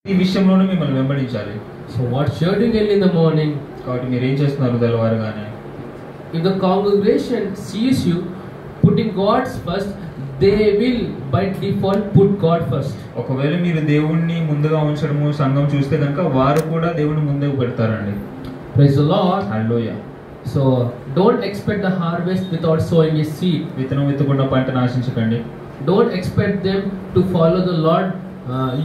ఈ విషయంలోనే మిమ్మల్ని వెంబడించాలి. So what you're doing early in the morning, కాబట్టి మీరు ఏం చేస్తున్నారు తెల్లవారుగానే? if the congregation sees you putting God's first, they will by default put God first. ఒకవేళ మీరు దేవుణ్ణి ముందుగా ఉంచడము సంఘం చూస్తే కనుక వారు కూడా దేవుని ముందుకు పెడతారండి. Praise the Lord. Hallelujah. So don't expect the harvest without sowing a seed. విత్తనం విత్తకుండా పంటను ఆశించకండి. Don't expect them to follow the Lord.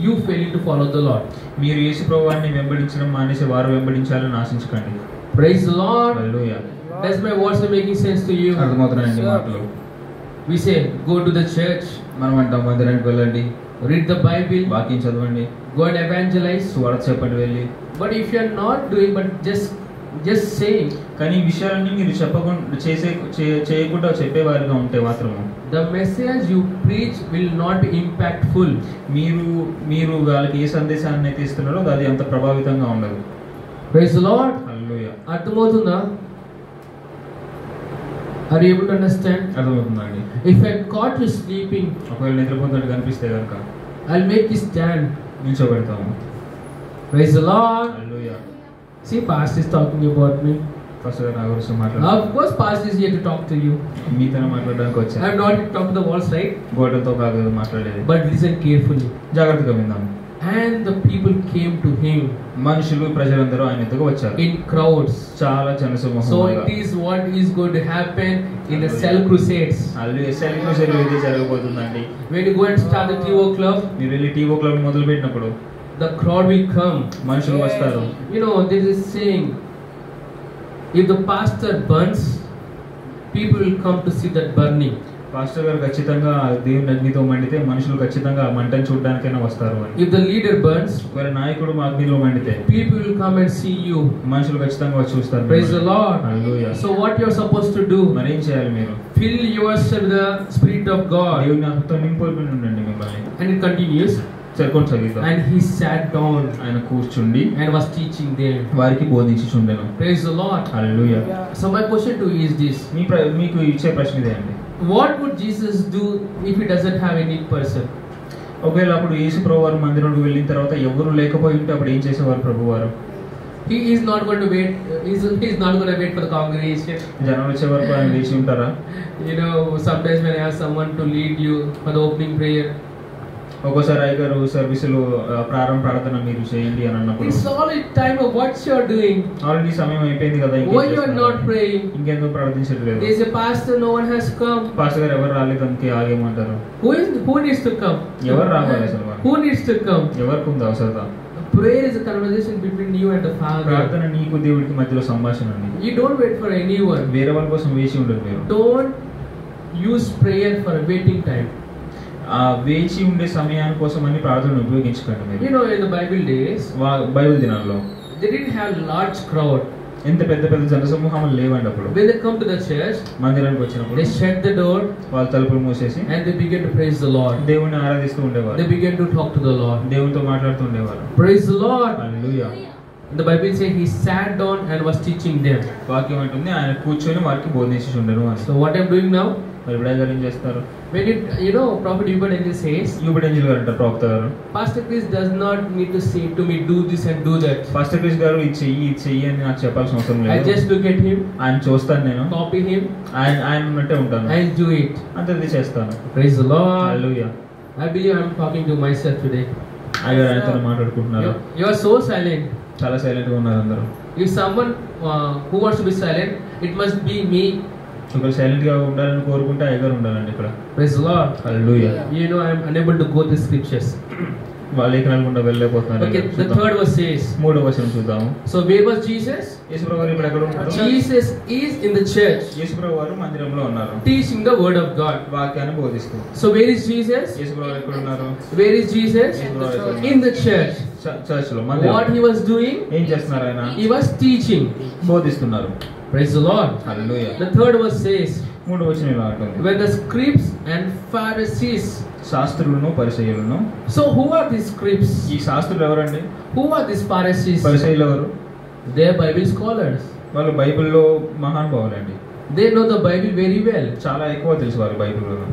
You failing to follow the Lord. మీరు యేసు ప్రభువుని వెంబడించడం మానేసి వారు వెంబడించాలని ఆశించకండి. Praise the Lord. Hallelujah. Does my words are making sense to you? అర్థమవుతున్నాయండి మాటలు? We say go to the church, మనం అంటాం మందిరానికి వెళ్ళండి, read the Bible, వాక్యం చదవండి, go and evangelize. సువార్త చెప్పండి వెళ్ళి. But if you are not doing, but just saying, కానీ ఈ విషయాలన్నీ మీరు చెప్పకుండా చేయకుండా చెప్పేవారిగా ఉంటే మాత్రము the message you preach will not be impactful. మీరు వాళ్ళకి ఏ సందేశాన్ని అయితే ఇస్తున్నారో అది అంత ప్రభావితంగా ఉండదు. Praise the Lord. హల్లెలూయా. అర్థమవుతుందా? Are you able to understand? అర్థమవుతుందండి. If I caught you sleeping, ఒకవేళ నిద్రపోతున్నట్టు కనిపిస్తే కనుక I'll make you stand. నిల్చోబెడతాము. Praise the Lord. Hallelujah. See, pastor is talking about me. First నా గురించి మాట్లాడు. Of course, pastor is here to talk to you. మీతోనే మాట్లాడడానికి వచ్చాను. I'm not here to talk to the walls, right? గోడలతో కాదు మాట్లాడేది. But listen carefully. జాగ్రత్తగా విందాం. And the people came to him. మనుషులు ప్రజలందరూ ఆయన ఎదుగు వచ్చారు. In crowds. చాలా జనసమూహం. So it is what is going to happen in the cell crusades. Hallelujah. Cell crusade ఇది జరగబోతుందండి. When you go and start the TO club, మీరు వెళ్ళి టీవో club మొదలు పెట్టినప్పుడు the crowd will come. మనుషులు వస్తారు. You know, there is a saying, if the pastor burns, people will come to see that burning. Pastor గారు ఖచ్చితంగా దేవుని అగ్నితో మండితే మనుషులు ఖచ్చితంగా మంటను చూడడానికైనా వస్తారు అని. If the leader burns, ఒకవేళ నాయకుడు అగ్నిలో మండితే people will come and see you. మనుషులు ఖచ్చితంగా వచ్చి చూస్తారు. Praise the Lord. Hallelujah. So what you are supposed to do? మరి ఏం చేయాలి మీరు? Fill yourself with the Spirit of God. దేవుని ఆత్మతో నింపొని ఉండండి మిమ్మల్ని. And it continues. సరికొంచెం చదివిద్దాం. And he sat down ఆయన కూర్చుండి and was teaching them. వారికి బోధించుచుండెను. Praise the Lord. Hallelujah. So my question to you is this: మీకు ఇచ్చే ప్రశ్న ఇదే అండి. what would Jesus do if he doesn't have any person? ఒకవేళ అప్పుడు యేసు ప్రభువారు మందిరంలోకి వెళ్ళిన తర్వాత ఎవరు లేకపోయి ఉంటే అప్పుడు ఏం చేసేవారు ప్రభువారు? He is not going to wait. He is not going to wait for the congregation. జనం వచ్చే వరకు ఆయన వేచి ఉంటారా? You know, sometimes when I ask someone to lead you for the opening prayer, ఒక్కోసారి అయ్యగారు సర్వీసులు ప్రారంభ ప్రార్థన మీరు చేయండి అని అన్నప్పుడు it's all the time of what you are doing. Already సమయం అయిపోయింది కదా, Why you are not praying? ఇంకెందుకు ప్రార్థించట్లేదు? There is a pastor, no one has come. Pastor గారు ఎవరు రాలేదు అందుకే ఆగేమంటారు. Who needs to come? ఎవరు రావాలి అసలు? Who needs to come? ఎవరికి ఉంది అవసరత? Prayer is a conversation between you and the Father. ప్రార్థన నీకు దేవుడికి మధ్యలో సంభాషణ అండి. You don't wait for anyone. వేరే వాళ్ళ కోసం వేచి ఉండదు మీరు. Don't use prayer for a waiting time. వేచి ఉండే సమయాని కోసం అని ప్రార్థనను ఉపయోగించకండి మీరు. You know, in the Bible days, Bible దినాల్లో they didn't have large crowd. ఎంత పెద్ద పెద్ద జనసమూహాలు లేవండి అప్పుడు. When they come to the church, మందిరానికి వచ్చినప్పుడు they shut the door, వాళ్ళ తలుపులు మూసేసి and they begin to praise the Lord. దేవుని ఆరాధిస్తూ ఉండేవారు. They begin to talk to the Lord. దేవునితో మాట్లాడుతూ ఉండేవారు. Praise the Lord. Hallelujah. The Bible says he sat down and was teaching them. వాక్యం అంటుంది ఆయన కూర్చొని వారికి బోధించుచుండెను అని. So what I'm doing now? మరి ఇప్పుడు ఏం చేస్తారు? When you know, Prophet Hubert Angel says, Hubert Angel గారు అంటారు ప్రవక్త గారు, Pastor Chris does not need to say to me, do this and do that. Pastor Chris గారు ఇది చెయ్యి అని నాకు చెప్పాల్సిన అవసరం I లేదు. just look at him, ఆయన చూస్తాను, నేను copy him, ఆయన ఉన్నట్టే ఉంటాను, I'll do it. అంతే చేస్తాను. Praise the Lord. Hallelujah. I believe I'm talking to myself today. అయ్యగారు ఆయనతో మాట్లాడుకుంటున్నారు. You are so silent. చాలా సైలెంట్ గా ఉన్నారు అందరూ. If someone who wants to be silent, it must be me. ఒకరు సైలెంట్ గా ఉండాలని కోరుకుంటే అయ్యగారు ఉండాలండి ఇక్కడ. Praise the Lord. Hallelujah. You know, I'm unable to go to scriptures. వాళ్ళ లేఖనాలు గుండా వెళ్ళలేకపోతున్నారు. Okay, the third verse says. మూడో వచనం చూద్దాము. So where was Jesus? యేసుప్రభు వారు ఇప్పుడు ఎక్కడ ఉన్నారు? Jesus is in the church. యేసుప్రభు వారు మందిరంలో ఉన్నారు, teaching the word of God. వాక్యాన్ని బోధిస్తూ. So where is Jesus? యేసుప్రభు వారు ఎక్కడ ఉన్నారు? Where is Jesus? In the church. Church లో. మందిరం. What he was doing? ఏం చేస్తున్నారు ఆయన? He was teaching. బోధిస్తున్నారు. Praise the Lord. Hallelujah. The third verse says, మూడో వచనం ఇలా ఉంటుంది. when the scribes and Pharisees. శాస్త్రులను పరిసయ్యులను. So who are these scribes? ఈ శాస్త్రులు ఎవరండి? Who are these Pharisees? పరిసయ్యులు ఎవరు? They are Bible scholars. వాళ్ళు బైబిల్లో మహానుభావులండి. They know the Bible very well. చాలా ఎక్కువ తెలుసు వారు బైబిల్లో.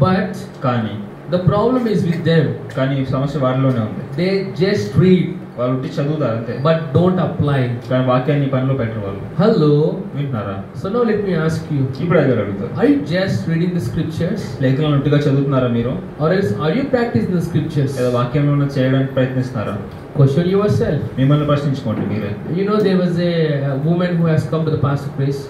But కానీ The problem is with them. కానీ ఈ సమస్య వారిలోనే ఉంది. They just read, వాళ్ళు ఉట్టి చదువుతారు అంతే, but don't apply. కానీ వాక్యాన్ని పనిలో పెట్టరు వాళ్ళు. Hello. వింటున్నారా? So now let me ask you. ఇప్పుడు అదే అడుగుతారు. Are you just reading the scriptures? లేఖనాలను ఉట్టిగా చదువుతున్నారా మీరు? Or else are you practicing the scriptures? లేదా వాక్యంలో ఉన్నది చేయడానికి ప్రయత్నిస్తున్నారా? Question yourself. మిమ్మల్ని ప్రశ్నించుకోండి మీరే. You know there was a woman who has come to the pastor place.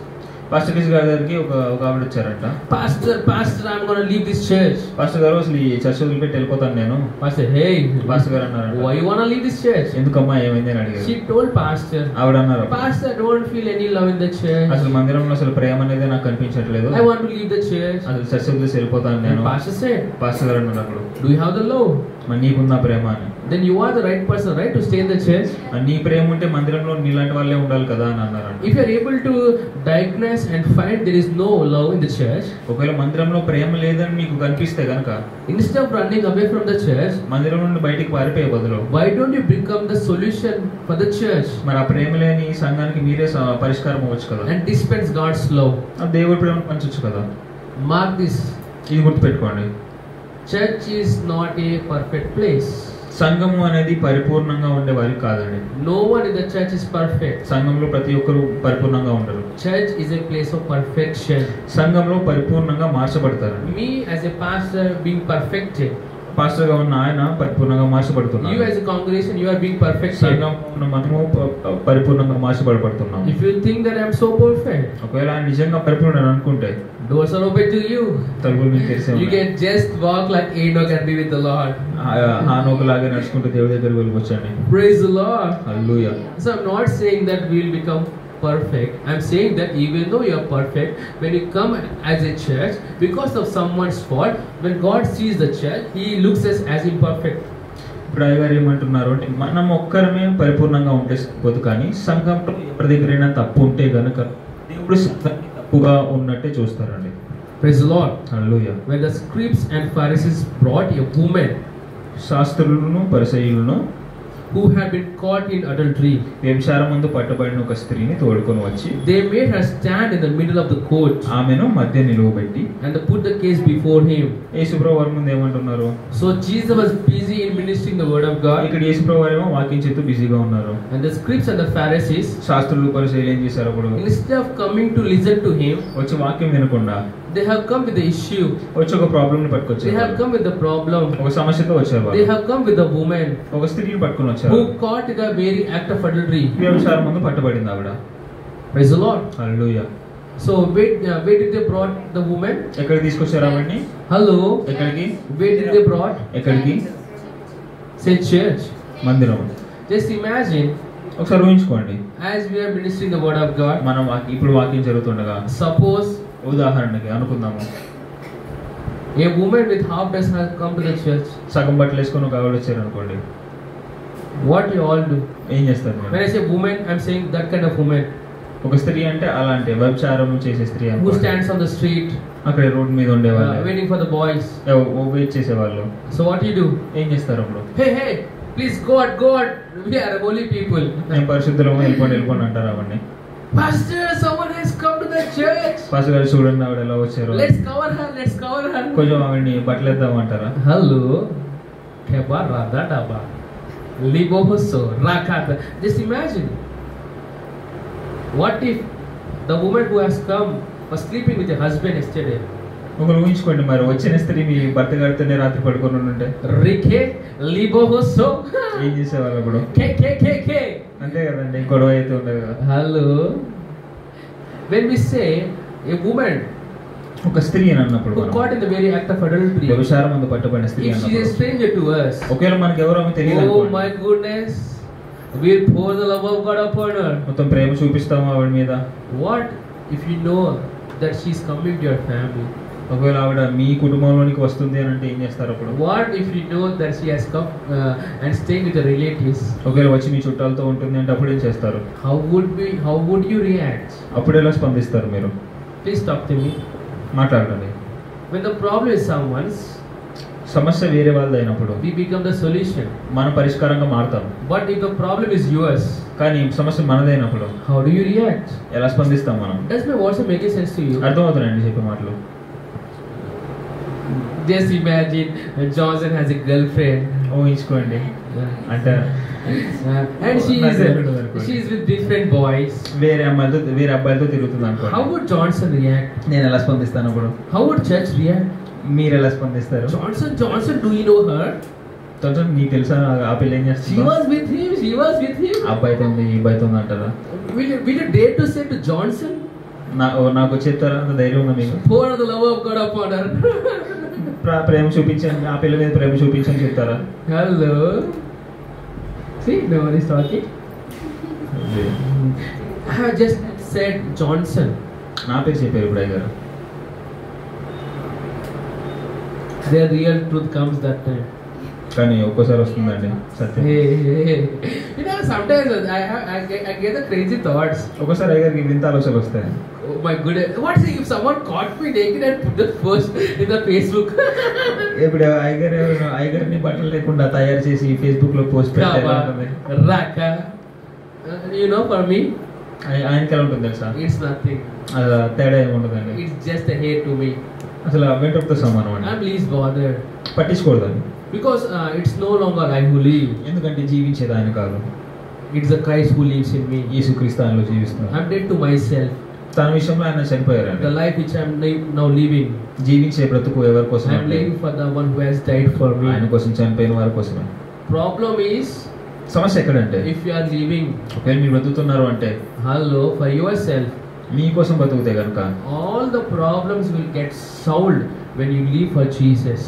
Pastor Chris గారి దగ్గరికి ఒక ఆవిడ వచ్చారంట. Pastor, I'm going to leave this church. Pastor గారు అసలు ఈ చర్చ్ వదిలిపెట్టి వెళ్ళిపోతాను నేను. Pastor, hey. పాస్టర్ గారు అన్నారు, why you want to leave this church? ఎందుకమ్మా ఏమైంది అని అడిగారు. She told pastor. ఆవిడ అన్నారు, Pastor, I don't feel any love in the church. అసలు మందిరంలో అసలు ప్రేమ అనేది నాకు కనిపించట్లేదు. I want to leave the church. అసలు చర్చ్ వదిలేసి వెళ్ళిపోతాను నేను. Pastor said. పాస్టర్ గారు అన్నారు అప్పుడు, Do you have the love? మరి నీకుందా ప్రేమ అని. Then you are the right person, right, to stay in the church. నీ ప్రేమ ఉంటే మందిరంలో నీలాంటి వాళ్ళే ఉండాలి కదా అని అన్నారు. If you are able to diagnose and find there is no love in the church, ఒకవేళ మందిరంలో ప్రేమ లేదని నీకు కనిపిస్తే గనుక, instead of running away from the church, మందిరం నుండి బయటికి పారిపోయే బదులు, why don't you become the solution for the church? మరి ఆ ప్రేమ లేని సంఘానికి మీరే పరిష్కారం అవ్వచ్చు కదా, and dispense God's love. ఆ దేవుడి ప్రేమను పంచొచ్చు కదా. Mark this. ఇది గుర్తుపెట్టుకోండి. Church is not a perfect place. సంఘము అనేది పరిపూర్ణంగా ఉండే వారి కాదండి. No one in the church is perfect. సంఘంలో ప్రతి ఒక్కరు పరిపూర్ణంగా ఉండరు. Church is a place of perfection. సంఘంలో పరిపూర్ణంగా మార్చబడతారు. Me as a pastor being perfected. Pastor గా ఉన్న ఆయన పరిపూర్ణంగా మార్చబడుతున్నారు. You as a congregation you are being perfected. సంఘంలో మనము పరిపూర్ణంగా మార్చబడబడుతున్నాం. If you think that I am so perfect, ఒకవేళ ఆయన నిజంగా పరిపూర్ణుడు అనుకుంటే, doors are open to you. తలుపులు మీకు తెరిసే ఉన్నాయి. You can just walk like Enoch and be with the Lord. హానోకు లాగా నడుచుకుంటూ దేవుడి దగ్గరికి వెళ్ళిపోవచ్చండి. Praise the Lord. Hallelujah. So I'm not saying that we will become perfect. I'm saying that even though you are perfect, when you come as a church, because of someone's fault, when God sees the church, He looks us as imperfect. ఇప్పుడు అయ్యగారు ఏమంటున్నారు అంటే, మనం ఒక్కరమే పరిపూర్ణంగా ఉంటే పోదు, కానీ సంఘంలో ఎవరి దగ్గరైనా తప్పు ఉంటే గనుక దేవుడు సంఘాన్ని తప్పుగా ఉన్నట్టే చూస్తారండి. Praise the Lord. Hallelujah. When the scribes and Pharisees brought a woman శాస్త్రులను పరిసయ్యులను who had been caught in adultery, వ్యభిచారమందు పట్టబడిన ఒక స్త్రీని తోడుకొని వచ్చి, they made her stand in the middle of the court, ఆమెను మధ్య నిలువబెట్టి, and they put the case before him. యేసుప్రభువు వారి ముందు ఏమంటున్నారు? So Jesus was busy in ministering the word of God. ఇక్కడ యేసుప్రభువు వారు ఏమో వాక్యం చేస్తూ బిజీగా ఉన్నారు. And the scribes and the Pharisees, శాస్త్రులు పరిసయ్యులు ఏం చేశారు అప్పుడు? instead of coming to listen to him, వచ్చి వాక్యం వినకుండా they have come with the issue. వచ్చి ఒక ప్రాబ్లమ్ ని They పట్టుకొచ్చారు. have come with the problem. ఒక సమస్యతో వచ్చారు. They have come with the woman ఒక స్త్రీని పట్టుకొని వచ్చారు. who caught in the very act of adultery. వ్యభిచారం ముందు పట్టబడింది ఆవిడ. Praise the Lord. Hallelujah. So where did they brought the woman? ఎక్కడికి తీసుకొచ్చారు ఆవిడని? Hello. ఎక్కడికి? Where did they brought? ఎక్కడికి? Say church. మందిరం. Just imagine, ఒకసారి ఊహించుకోండి. as we are ministering the word of God, మనం ఇప్పుడు వాక్యం జరుగుతుండగా, suppose ఉదాహరణకి అనుకుందాము, a woman with half dress has come to the church. సగం బట్టలు వేసుకొని ఒక ఆవిడ వచ్చారు అనుకోండి. What you all do? ఏం చేస్తారు When మీరు? I say woman, I'm saying that kind of woman ఒక స్త్రీ అంటే అలాంటి వ్యభిచారం చేసే స్త్రీ who అనుకోండి. stands on the street అక్కడ రోడ్ మీద ఉండేవాళ్ళు, waiting for the boys. Wait చేసేవాళ్ళు. So what you do? ఏం చేస్తారు అప్పుడు? Hey, please go out. We are holy people. నేను పరిశుద్ధులము, వెళ్ళిపోండి అంటారు అవన్నీ. Pastor, someone has come to the church. Pastor గారు చూడండి ఆవిడ ఎలా వచ్చారు, Let's cover her. కొంచెం ఆవిడని బట్టలు వేద్దామంటారా? Hello. Keba rada daba. Libohoso rakata. Just imagine. What if the woman who has come was sleeping with her husband yesterday? ఒకరు ఊహించుకోండి, మరి వచ్చిన స్త్రీ మీ భర్త గారితోనే రాత్రి పడుకొని ఉంటే Rike libohoso. ఏం చేసేవాళ్ళు అప్పుడు? K. అంతే కదండి, గొడవ అయితే ఉండదు కదా. Hello. When we say a woman ఒక స్త్రీ అని అన్నప్పుడు who caught in the very act of adultery, వ్యభిచారం ముందు పట్టబడిన స్త్రీ if she is a అన్నప్పుడు, stranger to us, ఒకవేళ మనకి ఎవరో ఆమె తెలియదు oh అనుకోండి, my goodness, we'll pour the love of God upon her. మొత్తం ప్రేమ చూపిస్తాము ఆవిడ మీద. What if you know that she is coming to your family? ఒకవేళ ఆవిడ మీ కుటుంబంలోనికి వస్తుంది అని అంటే ఏం చేస్తారు అప్పుడు? What if you know that she has come and staying with the relatives? ఒకవేళ వచ్చి మీ చుట్టాలతో ఉంటుంది అంటే అప్పుడు ఏం చేస్తారు? How would you react? అప్పుడు ఎలా స్పందిస్తారు మీరు? Please talk to me. మాట్లాడండి. When the problem is someone's, సమస్య వేరే వాళ్ళది అయినప్పుడు we become the solution. మనం పరిష్కారంగా మారుతాం. But if the problem is yours, కానీ సమస్య మనదైనప్పుడు how do you react? ఎలా స్పందిస్తాం మనం? Does my words make sense to you? అర్థమవుతుందండి చెప్పే మాటలు? Just imagine Johnson has a girlfriend. ఊహించుకోండి అంటే And she is with different boys. వేరే అబ్బాయిలతో తిరుగుతుంది అనుకోండి. How would Johnson react? నేను ఎలా స్పందిస్తాను అప్పుడు? How would church react? మీరు ఎలా స్పందిస్తారు? Johnson, do you know her? నీకు తెలుసా ఆ పిల్ల ఏం చేస్తుంది? She was with him. అబ్బాయితో ఉంది ఈ అబ్బాయితో ఉంది అంటారా? Will you dare to say to Johnson? నాకు చెప్తారా? అంత ధైర్యం ఉందా మీకు? Pour the love of God upon her. ప్రేమ చూపించండి, ఆ పిల్ల మీద ప్రేమ చూపించని చెప్తారా? Hello. See, no one is talking. I have just said Johnson. నా పేరు చెప్పారు ఇప్పుడు అయ్యారు. Their real truth comes that time. కానీ ఒక్కోసారి వస్తుందండి సత్యం. You know, sometimes I get the crazy thoughts. ఒక్కోసారి అయ్యారికి వింత ఆలోచనలు వస్తాయి. Oh my goodness! What if someone caught me naked and put the post in the Facebook? ఇప్పుడు అయ్యగారిని బట్టలు లేకుండా తయారు చేసి ఫేస్బుక్ లో పోస్ట్ పెట్టారు. Raka. You know, for me, ఆయనకి ఎలా ఉంటుంది తెలుసా? it's nothing. తేడా ఏముండదండి. It's just a hate to me. అసలు వెంటతో సమానం అండి. I'm least bothered. పట్టించుకోవద్దండి. Because it's no longer I who live. ఎందుకంటే జీవించేది ఆయన కాదు. It's the Christ who lives in me. యేసుక్రీస్తు ఆయనలో జీవిస్తున్నాడు. I'm dead to myself. తన విషయంలో ఆయన చనిపోయారండి. The life which I'm now living. జీవించే బ్రతుకు ఎవరి కోసం? I'm living for the one who has died for me. ఆయన కోసం చనిపోయిన వారి కోసమే. Problem is, సమస్య ఎక్కడంటే, if you are living, ఒకవేళ మీరు బ్రతుకుతున్నారు అంటే, hello, for yourself, మీకోసం బతుకుతే కనుక all the problems will get solved when you live for Jesus.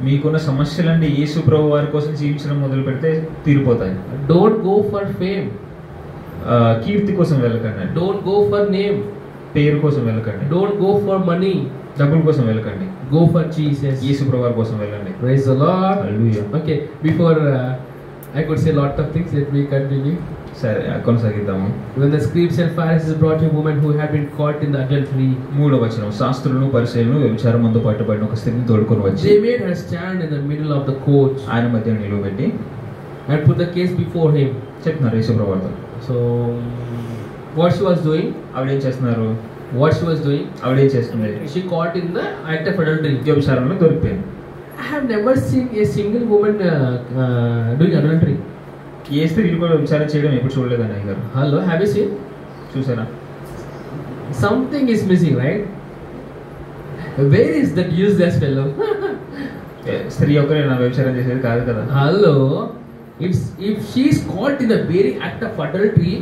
మీకున్న సమస్యలన్నీ యేసు ప్రభు వారి కోసం జీవించడం మొదలు పెడితే తీరిపోతాయి. Don't go for fame. కీర్తి కోసం వెళ్ళకండి. Don't go for name. పేరు కోసం వెళ్ళకండి. Don't go for money. డబ్బుల కోసం వెళ్ళకండి. Go for Jesus. యేసు ప్రభు వారి కోసం వెళ్ళండి. Praise the Lord. Hallelujah. Okay, before I could say lot of things, let me continue. సరే కొనసాగిద్దాము. When the scribes and Pharisees brought a woman who had been caught in the adultery. 3వ వచనం. శాస్త్రులను పరిసయ్యులను వ్యభిచారమందు పట్టుబడిన ఒక స్త్రీని తోడుకొని వచ్చి, they made her stand in the middle of the court. ఆయన మధ్య నిలబెట్టి and put the case before him. చెప్తున్నారు యేసు ప్రభువుతో. So what she was doing? ఆవిడ ఏం చేస్తున్నారు? What she was doing? ఆవిడ ఏం చేస్తుంది? She caught in the act of adultery. వ్యభిచారంలో దొరికిపోయింది. I have never seen a single woman doing adultery. ఏ స్త్రీ కూడా వ్యభిచారం చేయడం ఎప్పుడు చూడలేదండి అయ్యారు. Hello, have you seen? చూసారా? Something is missing, right? Where is that useless fellow? స్త్రీ ఒకరే నా వ్యభిచారం చేసేది కాదు కదా. Hello, if she is caught in the very act of adultery,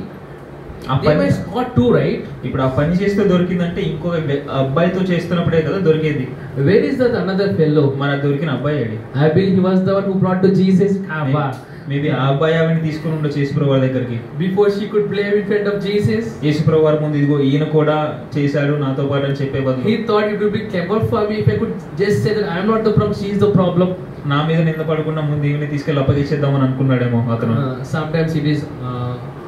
they must caught too, right? ఇప్పుడు ఆ పని చేస్తే దొరికిందంటే ఇంకో అబ్బాయితో చేస్తున్నప్పుడే కదా దొరికేది. Where is that another fellow? మన దొరికిన అబ్బాయి AD? I believe he was the one who brought to Jesus. Maybe ఆ అబ్బాయి ఆవిడని తీసుకుని ఉండొచ్చు యేసు ప్రభు వారి దగ్గరికి. Before she could blame in front of Jesus, యేసు ప్రభు వారి ముందు ఇదిగో ఈయన కూడా చేశాడు నాతో పాటు అని చెప్పే బదులు, he thought it would be clever for me if I could just say that I am not the problem, she is the problem. నా మీద నింద పడకుండా ముందు ఈయన తీసుకెళ్ళి అప్పగించేద్దామని అనుకున్నాడేమో అతను. Sometimes it is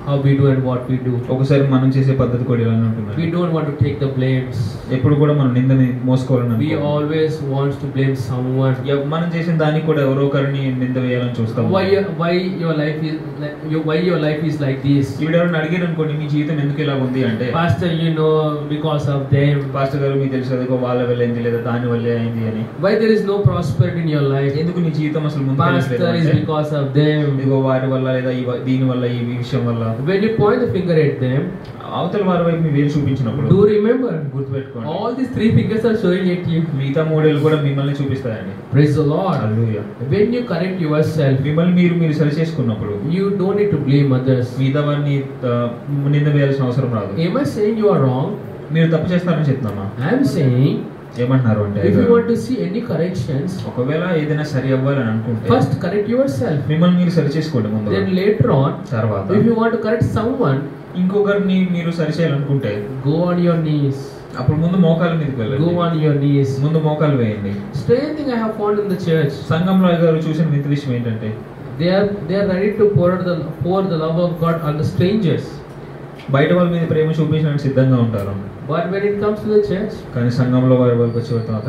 how we do and what we do. ఒకసారి మనం చేసే పద్ధతి కూడా ఇలానే ఉంటుంది. We don't want to take the blames. ఎప్పుడు కూడా మనం నిందని మోసుకోవాలని. We always want to blame someone. మనం చేసిన దానికి కూడా ఎవరో ఒకరిని నింద వేయాలని చూస్తాం. Why your life is like this? ఇప్పుడు ఎవరైనా అడిగారు అనుకోండి మీ జీవితం ఎందుకు ఇలా ఉంది అంటే, Pastor, you know, because of them. Pastor గారు మీకు తెలుసు అదిగో వాళ్ళ వల్ల అయింది లేదా దాని వల్లే అయింది అని. Why there is no prosperity in your life? ఎందుకు నీ జీవితం అసలు ముందుకు Pastor, is because of them. ఇదిగో వారి వల్ల లేదా దీని వల్ల ఈ విషయం వల్ల. When you point the finger at them, అవతల వారి వైపు మీ వేలు చూపించినప్పుడు, do remember, గుర్తుపెట్టుకోండి, all these 3 fingers are showing at you. మిగతా 3 వేలు కూడా మిమ్మల్ని చూపిస్తాయండి. Praise the Lord. Hallelujah. When you correct yourself, మిమ్మల్ని మీరు సరి చేసుకున్నప్పుడు, you don't need to blame others. మిగతా వారిని నింద వేయాల్సిన అవసరం రాదు. Am I saying you are wrong? మీరు తప్పు చేస్తారని చెప్తున్నామా? I am saying, ఏమంటున్నారు అంటే, if you want to see any corrections, ఒకవేళ ఏదైనా సరి అవ్వాలని అనుకుంటే, first correct yourself. మిమ్మల్ని మీరు సరి చేసుకోండి ముందు. Then later on, తర్వాత if you want to correct someone, ఇంకొకరిని మీరు సరి చేయాలనుకుంటే, go on your knees. అప్పుడు ముందు మోకాళ్ళ మీదకి వెళ్ళండి. Go on your knees. ముందు మోకాలు వేయండి. Strange thing I have found in the church. సంఘంలో గారు చూసిన వింత విషయం ఏంటంటే, they are ready to pour the love of God on the strangers. బయట వాళ్ళ మీద ప్రేమ చూపించడానికి సిద్ధంగా ఉంటారు. But when it comes to the church, కానీ సంఘంలో వారి వాళ్ళకి వచ్చి వస్తారు.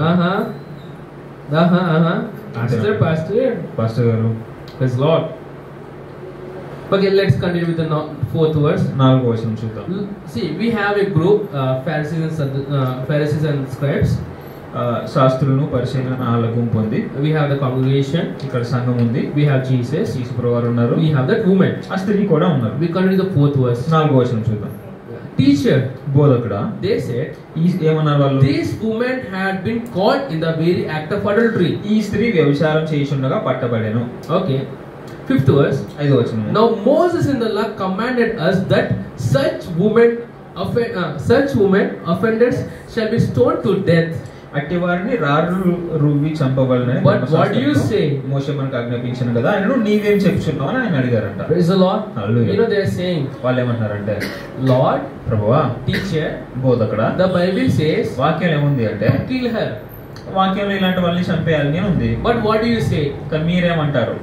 పాస్టర్ గారు, praise Lord. Okay, let's continue with the 4th verse. 4వ వచనం చూద్దాం. See, we have a group, Pharisees and scribes. శాస్త్రులను పరిశీలన గుంపు ఉంది. We have the congregation. ఇక్కడ సంఘం ఉంది. We have Jesus. యేసుప్రభువారు ఉన్నారు. We have that woman. ఆ స్త్రీ కూడా ఉన్నారు. We continue the 4th verse. 4వ వచనం చూద్దాం. Teacher, బోధకుడా, they said, ఏమన్నారు వాళ్ళు? this woman had been caught in the very act of adultery. ఈ స్త్రీ వ్యభిచారం చేయుచుండగా పట్టబడెను. Okay. 5th verse. 5వ వచనం. Now Moses in the law commanded us that such women offenders shall be stoned to death. అట్టి వారిని రాళ్ళు రువ్వి చంపబడని But what do you say? మోషే మనకు ఆజ్ఞాపించాను కదా, ఆయన నీవేం చెప్తున్నావు అని ఆయన అడిగారంట. Praise the Lord. Hallelujah. You know they are saying, వాళ్ళు ఏమంటారంటే, Lord, ప్రభువా, teacher, బోధకుడా, the Bible says వాక్యం ఏముంది అంటే kill her. వాక్యంలో ఇలాంటి వాళ్ళని చంపేయాలని ఉంది. But what do you say? కానీ మీరేమంటారు?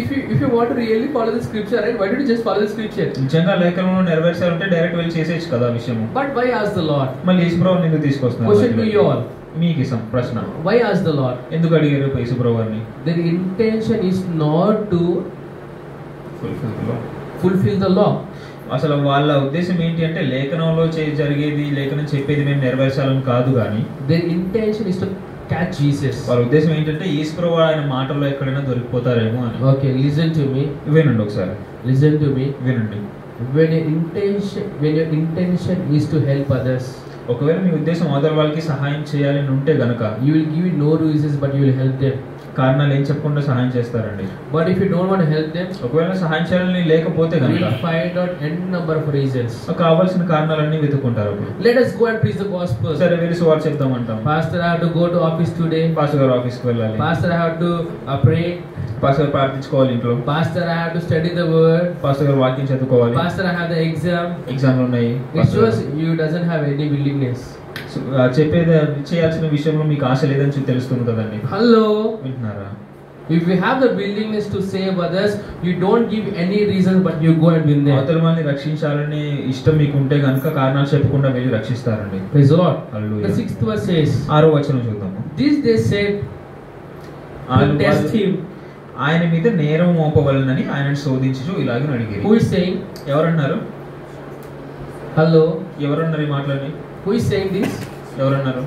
If you want to really follow the scripture, right? Why don't you just follow the scripture? నిజంగా లేఖనంలో నెరవేర్చాలంటే డైరెక్ట్ వెళ్ళి చేసేయచ్చు కదా విషయం. But why ask the Lord? మళ్ళీ యేసుప్రభుని ఎందుకు తీసుకొస్తున్నారు? Question to you all. మీకు ప్రశ్న. Why ask the Lord? ఎందుకు అడిగారు యేసుప్రభుని? Their intention is not to fulfill the law. అసలు వాళ్ళ ఉద్దేశం ఏంటి అంటే లేఖనంలో జరిగేది, లేఖనం చెప్పేది మేము నెరవేర్చాలని కాదు కానీ Their intention is to catch Jesus. వాళ్ళ ఉద్దేశం ఏంటంటే యేసుప్రభు ఆయన మాటల్లో ఎక్కడైనా దొరికిపోతారేమో అని. Okay, listen to me. వినండి ఒకసారి. Listen to me. వినండి. When your intention is to help others, ఒకవేళ మీ ఉద్దేశం అవతల వాళ్ళకి సహాయం చేయాలని ఉంటే గనక you will give no reasons, but you will help them. కారణాలు ఏం చెప్పకుండా సహాయం చేస్తారండి. But if you don't want to help them, ఒకవేళ సహాయం చేయాలని లేకపోతే you గనక will find out n number of reasons. కావాల్సిన కారణాలన్నీ వెతుక్కుంటారు. అప్పుడు Let us go and preach the gospel. సరే వెళ్ళి సువార్త చెప్తామంటాం. Pastor, I have to go to office today. Pastor గారు ఆఫీస్కి వెళ్ళాలి. Pastor, I have to pray. Pastor గారు ప్రార్థించుకోవాలి ఇంట్లో. Pastor, I have to study the word. Pastor గారు వాక్యం చదువుకోవాలి. Pastor, I have the exam. ఎగ్జామ్లు ఉన్నాయి. It shows you doesn't have any willingness. చెప్పేది చేయాల్సిన విషయంలో మీకు ఆశ లేదని తెలుస్తుంది కదండి. Hello. వింటున్నారా? If you have the willingness to save others, you don't give any reason, but you go and win them. అవతల మంది రక్షించాలని ఇష్టం మీకు ఉంటే గనుక కారణాలు చెప్పకుండా వెళ్ళి రక్షిస్తారండి. Praise the Lord. Hallelujah. The 6th verse says, 6వ వచనం చూద్దాము. This they said to test him. ఆయన మీద నేరం మోపవలనని ఆయనను శోధించుచు ఇలాగ అడిగారు. Who is saying? ఎవరన్నారు? Hello. ఎవరన్నారు ఈ మాటలని? Who is saying this? ఎవరన్నారు?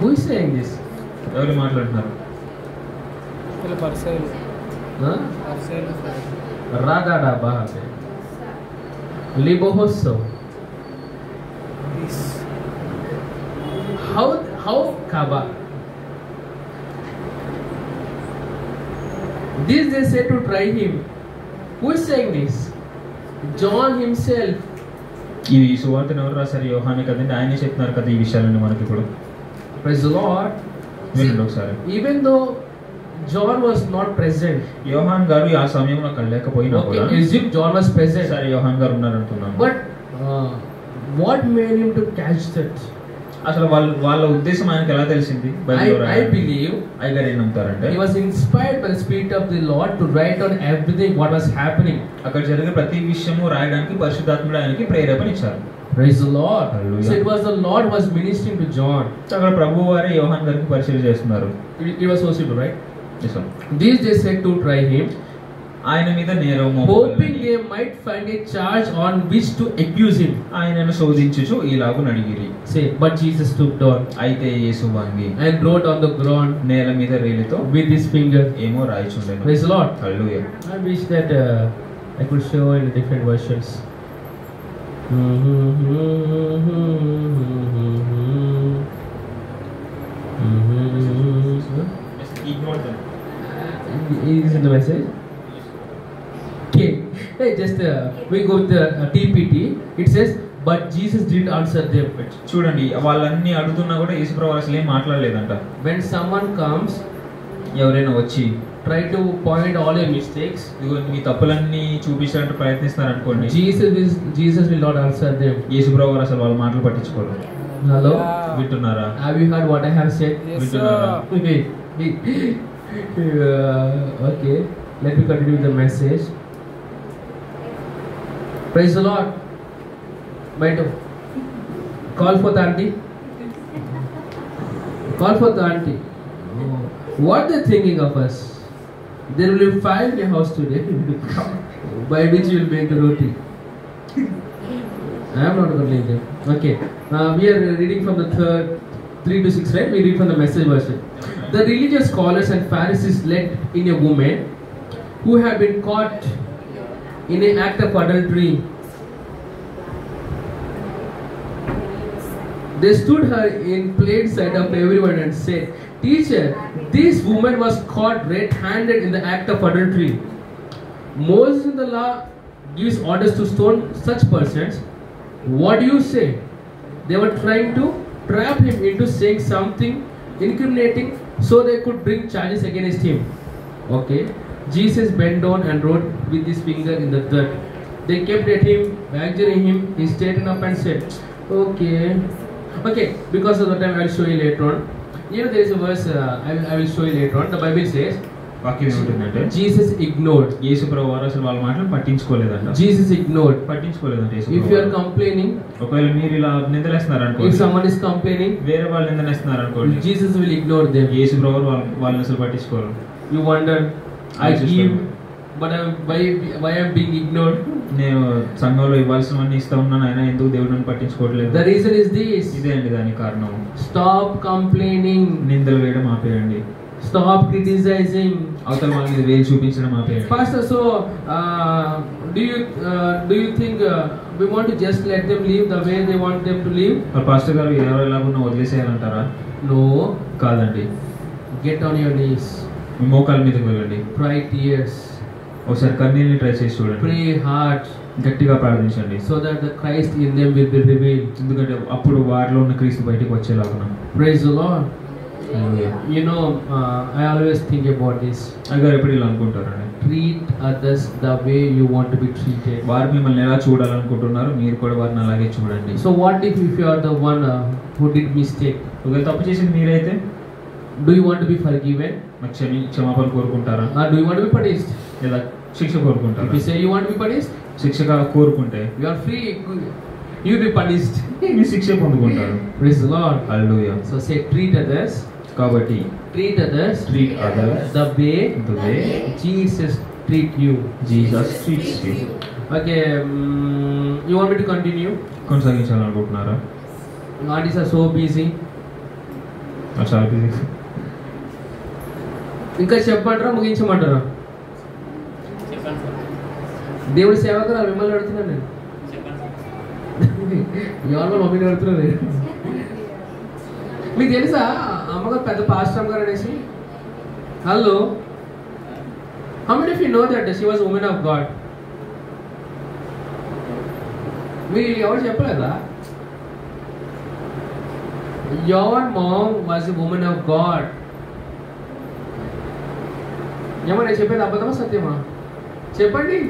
Who is saying this? ఎవరు మాట్లాడుతున్నారు? Ragada bahate. Libohoso. How kaba? This they said to try him. Who is saying this? John himself. ఈ సువార్తను ఎవరు రాశారు? యోహానే కదండి. ఆయనే చెప్తున్నారు కదా ఈ విషయాలన్నీ మనకి ఇప్పుడు. Praise the Lord. వినండి ఒకసారి. Even though John was not present, యోహాన్ గారు ఆ సమయంలో అక్కడ లేకపోయినా కూడా, assume John was present. సరే యోహాన్ గారు ఉన్నారు అనుకున్నాను. But what made him to catch that? అసలు వాళ్ళ ఉద్దేశం ఆయనకి ఎలా తెలిసింది? I believe అయ్యగారు ఏం నమ్ముతారంటే he was inspired by the Spirit of the Lord to write down everything what was happening. అక్కడ జరిగే ప్రతి విషయము రాయడానికి పరిశుద్ధాత్ముడు ఆయనకి ప్రేరేపణ ఇచ్చారు. Praise the Lord. Hallelujah. So it was the Lord who was ministering to John. అక్కడ ప్రభువు వారే యోహాన్ గారికి పరిచయం చేస్తున్నారు. It was so simple, right? Yes, sir. These they said to try him, ఆయన మీద నేరం hoping they might find a charge on which to accuse him. ఆయనను శోధించుచు ఇలాగు అడిగిరి. Say, but Jesus stooped down అయితే యేసు వంగి and wrote on the ground నేల మీద రేలితో with his finger. ఏమో రాయిచుండెను. Praise the Lord. Hallelujah. I wish that I could show in different versions. Is in the message? Okay. Hey, just we go with the TPT. It says, but Jesus didn't answer them. చూడండి వాళ్ళన్నీ అడుగుతున్నా కూడా యేసుప్రభు అసలు ఏం మాట్లాడలేదంట. When someone comes, ఎవరైనా వచ్చి try to point all your mistakes, మీ తప్పులన్నీ చూపించడానికి ప్రయత్నిస్తారు అనుకోండి, Jesus will not answer them. యేసుప్రభు అసలు వాళ్ళ మాటలు పట్టించుకోరు. Hello? వింటున్నారా? Have you heard what I have said? వింటున్నారా? Okay, let me continue with the message. Praise the Lord. Right. Call for the auntie. Call for the auntie. What they thinking of us? There will be fire in your house today, by which you will make the roti. I am not going to leave them. Okay. We are reading from the 3 to 6, right? We read from the Message version. The religious scholars and Pharisees led in a woman who had been caught in an act of adultery. They stood her in plain sight of everyone and said, "Teacher, this woman was caught red-handed in the act of adultery. Moses in the law gives orders to stone such persons. What do you say?" They were trying to trap him into saying something incriminating so they could bring charges against him. Okay. Jesus bent down and wrote with his finger in the dirt. They kept at him, badgering him. He straightened up and said, Okay, because of the time I will show you later on. Here there is a verse I will show you later on. The Bible says, వాక్యం ఏముంటుందంటే Jesus ignored. యేసు ప్రభు వారు అసలు వాళ్ళ మాటలు పట్టించుకోలేదంట. Jesus ignored. పట్టించుకోలేదంట Yesu. If you are complaining, ఒకవేళ మీరు ఇలా నిందలేస్తున్నారు అనుకోండి, if someone is complaining, వేరే వాళ్ళు నిందలేస్తున్నారు అనుకోండి, Jesus will ignore them. యేసు ప్రభు వాళ్ళని అసలు పట్టించుకోరు. You wonder, I give, but why I'm being ignored? నేను సంఘంలో ఇవ్వాల్సినవన్నీ ఇస్తా ఉన్నాను, అయినా ఎందుకు దేవుడు నన్ను పట్టించుకోవట్లేదు? The reason is this. ఇదే అండి దానికి కారణం. Stop complaining. నిందలు వేయడం ఆపేయండి. Stop criticizing. అవతల వాళ్ళ మీద వేలు చూపించడం ఆపేయండి. Pastor, so do you think we want to just let them live the way they want them to live? Pastor గారు ఎవరు ఎలాగున్నా వదిలేసేయాలంటారా? No. కాదండి. Get on your knees. మీ మోకాళ్ళ మీదకి వెళ్ళండి. Cry tears. ఒకసారి కన్నీళ్ళని ట్రై చేసి చూడండి. Pray hard. గట్టిగా ప్రార్థించండి. So that the Christ in them will be revealed. ఎందుకంటే అప్పుడు వారిలో ఉన్న క్రీస్తు బయటికి వచ్చేలాగున. Praise the Lord. You know, I always think about this. అయ్యగారు ఎప్పుడు ఇలా అనుకుంటారండి, treat others the way you want to be treated. వారు మిమ్మల్ని ఎలా చూడాలనుకుంటున్నారు, మీరు కూడా వారిని అలాగే చూడండి. So what if you are the one who did mistake? ఒకవేళ తప్పు చేసింది మీరైతే, do you want to be forgiven? మరి క్షమాపణ కోరుకుంటారా? Do you want to be punished? లేదా శిక్ష కోరుకుంటారా? If you say you want to be punished, శిక్షగా కోరుకుంటే you are free, you will be punished. మీరు శిక్ష పొందుకుంటారు. Praise the Lord. Hallelujah. So say treat others. కాబట్టి treat others the way Jesus treat you. Jesus treats you. Okay, you want me to continue? కొనసాగించాలనుకుంటున్నారా? Aunties are so busy. చాలా busy. ఇంకా చెప్పమంటారా ముగించమంటారా? దేవుడి సేవకురా మిమ్మల్ని అడుగుతున్నాను నేను. ఎవరు మమ్మీని అడుగుతున్నారు? మీకు తెలుసా అమ్మగారు పెద్ద పాస్టర్ గారు అనేసి? Hello, how many of you know that she was women of God? మీరు ఎవరు చెప్పలేదా? Your mom was a women of God. ఏమన్నా చెప్పేది అబద్ధమా సత్యమా? చెప్పండి.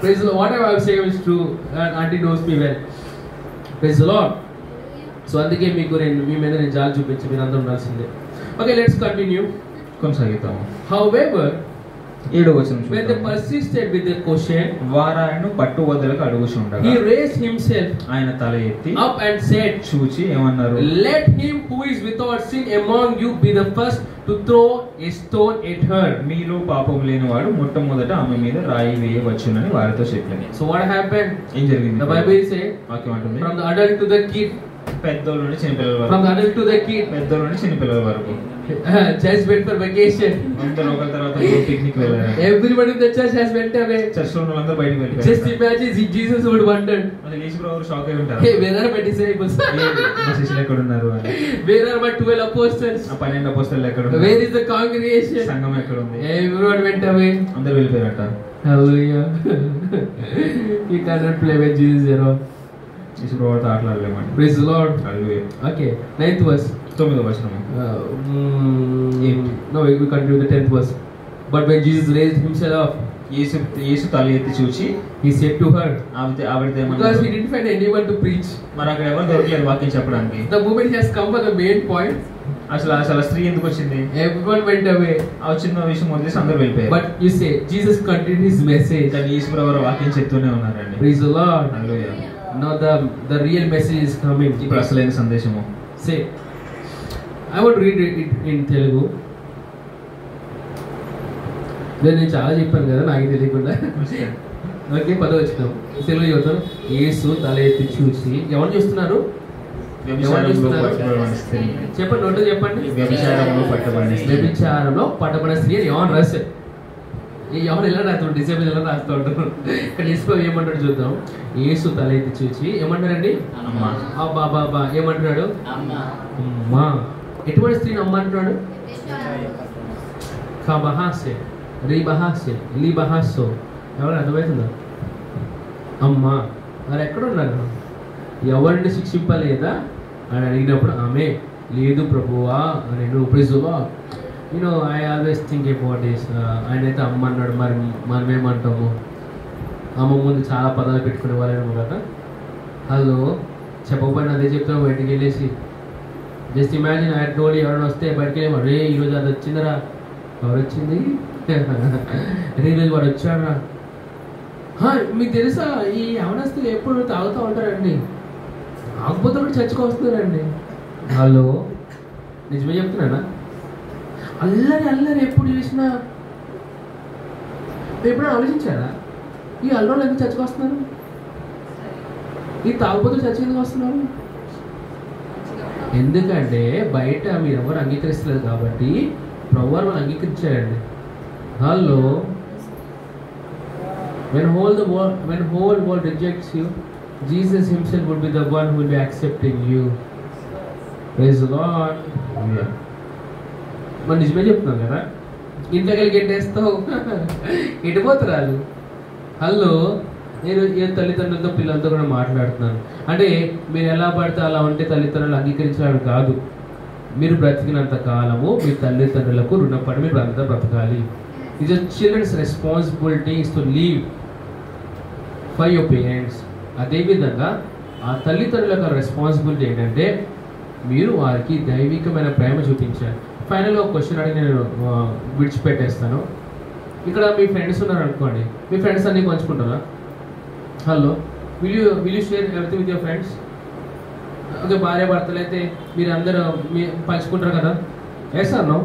Praise the Lord. Whatever I am saying is true, and auntie knows me well. Praise the Lord. So అందుకే మీకు మీ మీద నేను జాలి చూపించి మీరు అందరూ ఉండాల్సిందే. Okay, let's continue. కొనసాగిద్దాము. However, 7వ వచనం when they persisted with their question, వారాయను పట్టువదలకు అడుగుచుండగా he raised himself ఆయన తల ఎత్తి up and said, చూచి ఏమన్నారు? Let him who is without sin among you be the first to throw a stone at her. మీలో పాపం లేనివాడు మొట్టమొదట ఆమె మీద రాయి వేయవచ్చునని వారితో చెప్పింది. So what happened? ఏం జరిగింది? The Bible says, వాక్యం అంటుంది, from the adult to the kid, పెద్దోళ్ళ నుండి చిన్నపిల్లల వరకు. from the adult to the kid, పెద్దోళ్ళ నుండి చిన్నపిల్లల వరకు. just went for vacation. అందరూ ఒకరి తర్వాత పిక్నిక్ వెళ్ళారు. Everybody in the church has went away. Church లో ఉన్న వాళ్ళందరూ బయటికి వెళ్ళిపోయారు. Just imagine Jesus would wonder, అది యేసు ప్రభువు షాక్ అయి ఉంటారు. hey, where are my disciples? మా శిష్యులు ఎక్కడ ఉన్నారు అని. Where are my 12 apostles? ఆ 12 అపోస్తలులు ఎక్కడ ఉన్నారు? Where is the congregation? సంఘం ఎక్కడ ఉంది? Everyone went away. అందరూ వెళ్ళిపోయారట. Hallelujah. You cannot play with Jesus, you know. యేసు ప్రభువుతో ఆటలాడలేమండి. Praise the Lord. Hallelujah. Okay, 9th verse. 9వ వచనం. No, we continue the 10th verse. But when Jesus raised himself up, యేసు తల ఎత్తి చూచి he said to her, ఆవిడతో because ఏమన్నారు? he didn't find anyone to preach. మరి అక్కడ ఎవరు దొరకలేదు వాక్యం చెప్పడానికి. The moment he has come for the main point, అసలు స్త్రీ ఎందుకు వచ్చింది? everyone went away. ఆ చిన్న విషయం వదిలేసి అందరూ వెళ్ళిపోయారు. But you say Jesus continued his message. కానీ యేసు ప్రభువు వాక్యం చెప్తూనే ఉన్నారండి. Praise the Lord. Hallelujah. Now the real message is coming. ఇప్పుడు అసలైన సందేశము. Say, I want to read it in Telugu. నేను చాలా చెప్పాను కదా నాకు తెలియకుండా. ఓకే, 10వ వచనం తెలుగు చదువుతాను. యేసు తల ఎత్తి చూసి ఎవరు చూస్తున్నారు? చెప్పండి, నోట్లో చెప్పండి. వ్యభిచారంలో పట్టబడిన స్త్రీ అని ఎవరు రాశారు? ఎవరు ఎలా రాస్తాడు? డిసేబుల్ ఎలా రాస్తూ ఉంటారు. ఇక్కడ ఇసుక ఏమంటాడు చూద్దాం. యేసు తల ఎత్తి చూసి ఏమంటారండి? బాబా ఏమంటున్నాడు? అమ్మా. ఎటువంటి స్త్రీని అమ్మ అంటున్నాడు? కబహాసే రీబహాసే లీబహాసో. ఎవరు అర్థమవుతుందా? అమ్మా. మరి ఎక్కడున్నారు? ఎవరిని శిక్షింపలేదా అని అడిగినప్పుడు ఆమె లేదు ప్రభువా అని. ప్రిజువా I always think about this. ఆయన అయితే అమ్మ అన్నాడు, మరి మనమేమంటాము? అమ్మ ముందు చాలా పదాలు పెట్టుకునే వాళ్ళేమో కదా. హలో, చెప్పకపోయినా అదే చెప్తాము బయటికి వెళ్ళేసి. జస్ట్ ఇమాజిన్ ఐ టోల్డ్ ఎవరైనా వస్తే బయటికి వెళ్ళేమో, రే ఈరోజు అది వచ్చిందిరా. ఎవరు వచ్చింది? ఈరోజు వాడు వచ్చాడురా. మీకు తెలుసా ఈ అవనస్తులు ఎప్పుడు తాగుతూ ఉంటారండి, ఆకపోతే కూడా చర్చకు వస్తున్నారండి. హలో, నిజమే చెప్తున్నానా? అల్లరి ఎప్పుడు చూసినా ఎప్పుడైనా ఆలోచించారా ఈ అల్లోళ్ళు ఎందుకు చర్చకు వస్తున్నారు? ఈ తాగుబోతులు చర్చకు ఎందుకు వస్తున్నారు? ఎందుకంటే బయట మీరు ఎవరు అంగీకరిస్తలేదు కాబట్టి ప్రభువారు వాళ్ళు అంగీకరించారండి. Hello, when whole world rejects you, Jesus himself would be the one who will be accepting you. Praise the Lord. మనం నిజమే చెప్తున్నాం కదా. ఇంతకెళ్ళి గెట్టేస్తావు ఎటుపోతురాలు. హలో, నేను ఏ తల్లిదండ్రులతో పిల్లలతో కూడా మాట్లాడుతున్నాను. అంటే మీరు ఎలా పడితే అలా ఉంటే తల్లిదండ్రులు అంగీకరించడం కాదు. మీరు బ్రతికినంత కాలము మీ తల్లిదండ్రులకు రుణపడి మీరు అంతా బ్రతకాలి. It's your childrens responsibility is to leave for your parents. అదేవిధంగా ఆ తల్లిదండ్రుల యొక్క రెస్పాన్సిబిలిటీ ఏంటంటే మీరు వారికి దైవికమైన ప్రేమ చూపించాలి. ఫైనల్గా ఒక క్వశ్చన్ అడిగి నేను విడిచిపెట్టేస్తాను. ఇక్కడ మీ ఫ్రెండ్స్ ఉన్నారు అనుకోండి, మీ ఫ్రెండ్స్ అన్నీ పంచుకుంటారా? Hello, will you share everything with your friends? Okay, భార్య భర్తలు అయితే మీరు అందరూ పంచుకుంటారు కదా. నో?